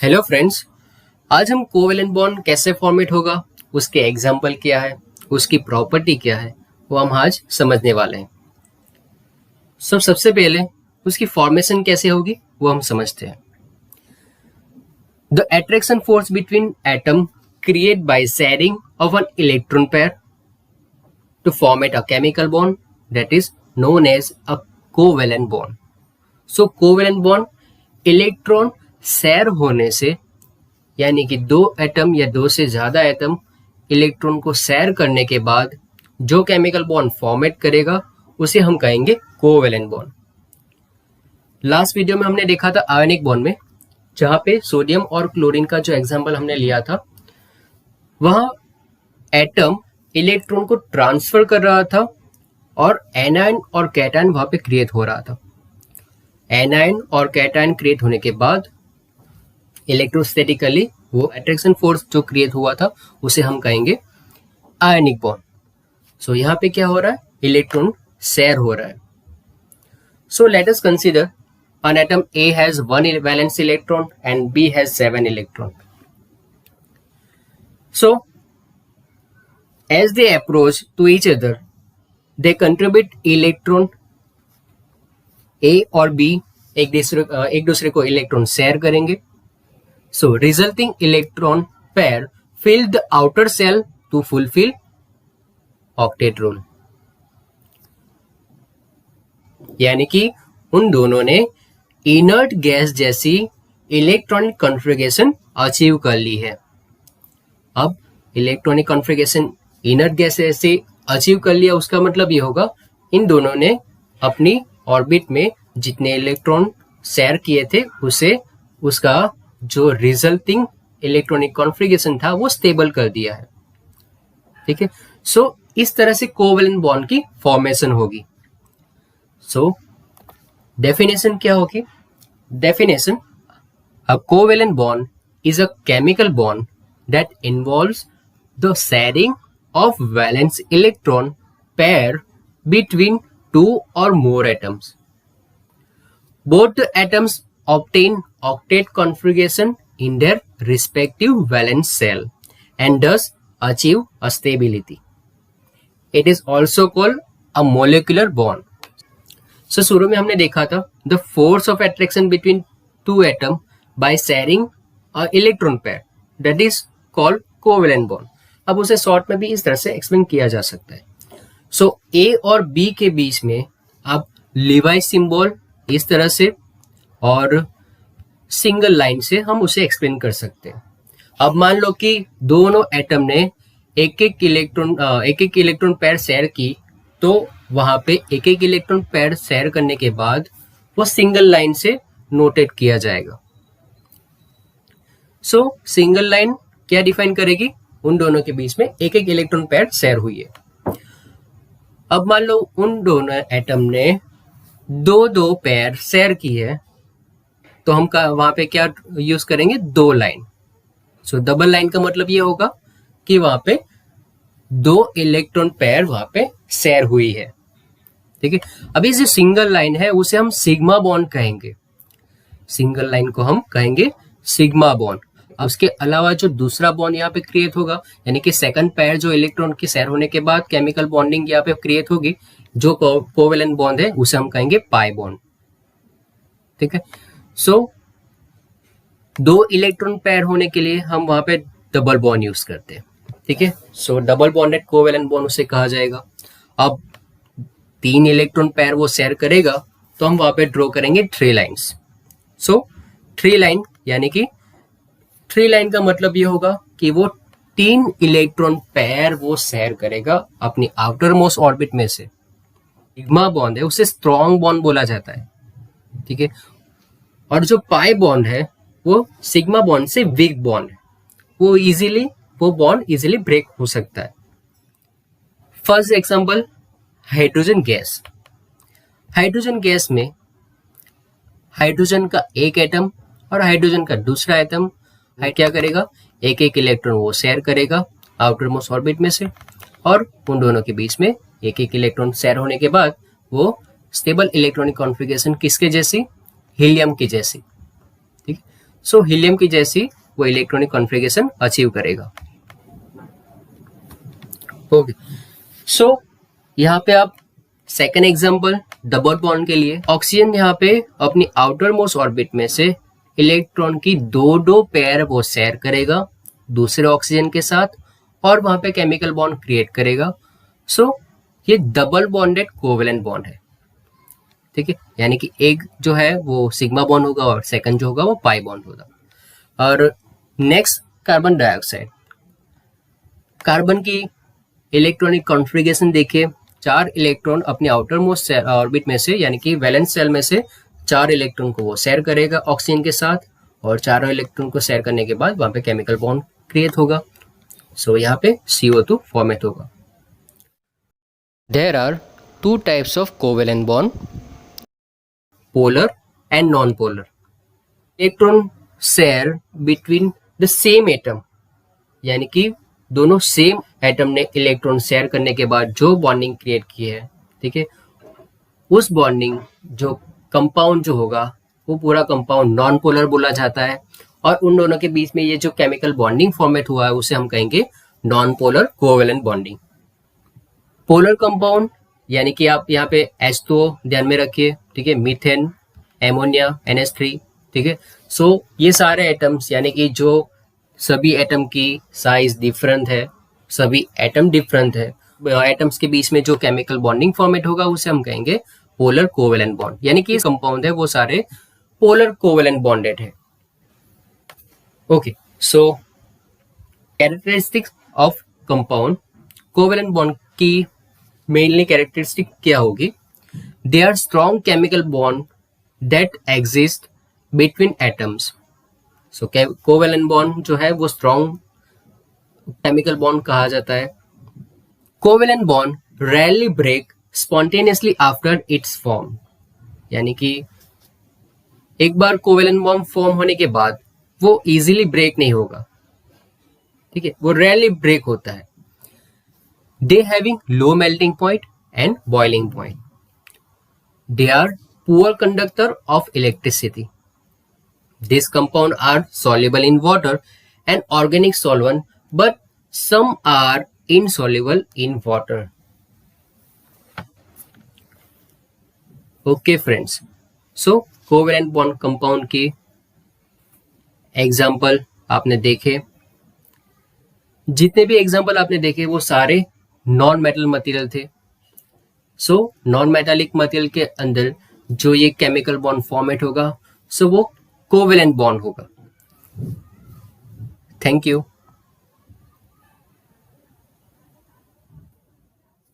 Hello friends. आज हम covalent bond कैसे फॉर्मेट होगा, उसके एग्जाम्पल क्या है, उसकी प्रॉपर्टी क्या है, वो हम आज समझने वाले हैं। सबसे पहले उसकी फॉर्मेशन कैसे होगी वो हम समझते हैं। The attraction force between atom create by sharing of an electron pair to format a chemical bond that is known as a covalent bond. So covalent bond electron share होने से, यानी कि दो एटम या दो से ज्यादा एटम इलेक्ट्रॉन को शेयर करने के बाद जो केमिकल बॉन्ड फॉर्मेट करेगा उसे हम कहेंगे कोवेलेंट बॉन्ड। लास्ट वीडियो में हमने देखा था आयनिक बॉन्ड में, जहां पे सोडियम और क्लोरीन का जो एग्जांपल हमने लिया था, वह एटम इलेक्ट्रॉन को ट्रांसफर कर रहा था और एनायन और कैटायन वहां पे क्रिएट हो रहा था। एनायन और कैटायन क्रिएट होने के बाद इलेक्ट्रोस्टैटिकली वो अट्रैक्शन फोर्स जो क्रिएट हुआ था उसे हम कहेंगे आयनिक बॉन्ड। सो यहाँ पे क्या हो रहा है, इलेक्ट्रॉन शेयर हो रहा है। So let us consider an atom A has 1 valence electron and B has 7 electron. So as they approach to each other, they contribute electron A और B एक दूसरे को इलेक्ट्रॉन शेयर करेंगे। So resulting electron pair fill the outer shell to fulfill octet rule. यानी कि उन दोनों ने इनर्ट गैस जैसी इलेक्ट्रॉनिक कॉन्फ़िगरेशन अचीव कर ली है। अब इलेक्ट्रॉनिक कॉन्फ़िगरेशन इनर्ट गैस जैसे अचीव कर लिया, उसका मतलब ये होगा इन दोनों ने अपनी ऑर्बिट में जितने इलेक्ट्रॉन शेयर किए थे उसे उसका जो रिजल्टिंग इलेक्ट्रॉनिक कॉन्फ़िगरेशन था वो स्टेबल कर दिया है। ठीक है, सो इस तरह से कोवेलेंट बॉन्ड की फॉर्मेशन होगी। सो डेफिनेशन क्या होगी? Definition, a covalent bond is a chemical bond that involves the sharing of valence electron pair between two or more atoms. Both the atoms obtain octet configuration in their respective valence shell and thus achieve a stability. It is also called a molecular bond. So शुरू में हमने देखा था the force of attraction between two atom by sharing a electron pair that is called covalent bond. अब उसे short में भी इस तरह से एक्सप्लेन किया जा सकता है। सो ए और बी के बीच में आप लीवाई सिंबल इस तरह से और सिंगल लाइन से हम उसे एक्सप्लेन कर सकते हैं। अब मान लो कि दोनों एटम ने एक एक इलेक्ट्रॉन पेयर शेयर की, तो वहां पे एक एक इलेक्ट्रॉन पेयर शेयर करने के बाद वो सिंगल लाइन से नोटेट किया जाएगा। सो सिंगल लाइन क्या डिफाइन करेगी? उन दोनों के बीच में एक एक इलेक्ट्रॉन पेयर शेयर हुई है। अब मान लो उन दोनों एटम ने दो पेयर शेयर की है, तो हम वहां पे क्या यूज करेंगे? दो लाइन। सो डबल लाइन का मतलब ये होगा कि वहां पे दो इलेक्ट्रॉन पेयर वहां पे शेयर हुई है। ठीक है, अभी जो सिंगल लाइन है उसे हम सिग्मा बॉन्ड कहेंगे। सिंगल लाइन को हम कहेंगे सिग्मा बॉन्ड। अब उसके अलावा जो दूसरा बॉन्ड यहाँ पे क्रिएट होगा, यानी कि सेकंड पेयर जो इलेक्ट्रॉन के शेयर होने के बाद केमिकल बॉन्डिंग यहाँ पे क्रिएट होगी, जो कोवेलेंट बॉन्ड है उसे हम कहेंगे पाई बॉन्ड। ठीक है, सो दो इलेक्ट्रॉन पेयर होने के लिए हम वहां पे डबल बॉन्ड यूज करते हैं। ठीक है, सो डबल बॉन्डेड कोवेलेंट बॉन्ड उसे कहा जाएगा। अब तीन इलेक्ट्रॉन पेयर वो शेयर करेगा, तो हम वहां पे ड्रॉ करेंगे three lines. So three line, यानी कि थ्री लाइन का मतलब ये होगा कि वो तीन इलेक्ट्रॉन पेयर वो शेयर करेगा अपनी आउटर मोस्ट ऑर्बिट में से। सिग्मा बॉन्ड है उसे स्ट्रॉन्ग बॉन्ड बोला जाता है। ठीक है, और जो पाई बॉन्ड है वो सिग्मा बॉन्ड से वीक बॉन्ड है, वो बॉन्ड इजीली ब्रेक हो सकता है। First example, hydrogen gas. Hydrogen gas में हाइड्रोजन का एक एटम और हाइड्रोजन का दूसरा एटम क्या करेगा? एक एक इलेक्ट्रॉन वो शेयर करेगा आउटर मोस्ट ऑर्बिट में से, और उन दोनों के बीच में एक एक इलेक्ट्रॉन शेयर होने के बाद वो स्टेबल इलेक्ट्रॉनिक कॉन्फ़िगरेशन किसके जैसी? हीलियम की जैसी। ठीक, सो हीलियम की जैसी वो इलेक्ट्रॉनिक कॉन्फ़िगरेशन अचीव करेगा। ओके, सो यहाँ पे आप सेकेंड एग्जाम्पल डबल बॉन्ड के लिए, ऑक्सीजन यहाँ पे अपनी आउटर मोस्ट ऑर्बिट में से इलेक्ट्रॉन की दो पेयर वो शेयर करेगा दूसरे ऑक्सीजन के साथ और वहां पे केमिकल बॉन्ड क्रिएट करेगा। सो ये डबल बॉन्डेड कोवेलेंट बॉन्ड है, ठीक है, यानी कि एक जो है वो सिग्मा बॉन्ड होगा और सेकंड जो होगा वो पाई बॉन्ड होगा। और नेक्स्ट कार्बन डाइऑक्साइड, कार्बन की इलेक्ट्रॉनिक कॉन्फ़िगरेशन देखिए, 4 इलेक्ट्रॉन अपने आउटर मोस्ट ऑर्बिट में से यानी कि वैलेंस शेल में से 4 इलेक्ट्रॉन को वो शेयर करेगा ऑक्सीजन के साथ और चारों इलेक्ट्रॉन को शेयर करने के बाद वहां पे केमिकल बॉन्ड क्रिएट होगा। सो यहाँ पे CO2 फॉर्मेट होगा। There are 2 types of covalent bond, polar and non polar. Electron share between the same atom, यानी कि दोनों सेम एटम ने इलेक्ट्रॉन शेयर करने के बाद जो बॉन्डिंग क्रिएट की है, ठीक है, उस बॉन्डिंग जो कंपाउंड जो होगा वो पूरा कंपाउंड नॉन पोलर बोला जाता है और उन दोनों के बीच में ये जो केमिकल बॉन्डिंग फॉर्मेट हुआ है उसे हम कहेंगे non polar covalent bonding. Polar compound यानी कि आप यहाँ पे H2O ध्यान में रखिए, ठीक है, मीथेन, एमोनिया, NH3, ठीक है। सो ये सारे एटम्स यानी कि जो सभी एटम की साइज डिफरेंट है, सभी एटम डिफरेंट है, एटम्स के बीच में जो केमिकल बॉन्डिंग फॉर्मेट होगा उसे हम कहेंगे पोलर कोवेलेंट बॉन्ड, यानी कि कंपाउंड है वो सारे पोलर कोवेलेंट बॉन्डेड है। Okay, so characteristics of compound covalent bond की मेनली कैरेक्टरिस्टिक क्या होगी? They are strong chemical bond that exist between atoms. So covalent bond जो है वो स्ट्रॉन्ग केमिकल बॉन्ड कहा जाता है। Covalent bond rarely break spontaneously after its form, यानी कि एक बार कोवेलेंट बॉन्ड फॉर्म होने के बाद वो इजीली ब्रेक नहीं होगा, ठीक है, वो रेयरली ब्रेक होता है। They having low melting point and boiling point. They are poor conductor of electricity. These compounds are soluble in water and organic solvent, but some are insoluble in water. Okay friends, so covalent bond compound की example आपने देखे, जितने भी example आपने देखे वो सारे non metal material थे। सो नॉन मेटालिक मटेरियल के अंदर जो ये केमिकल बॉन्ड फॉर्मेट होगा सो वो कोवेलेंट बॉन्ड होगा। Thank you.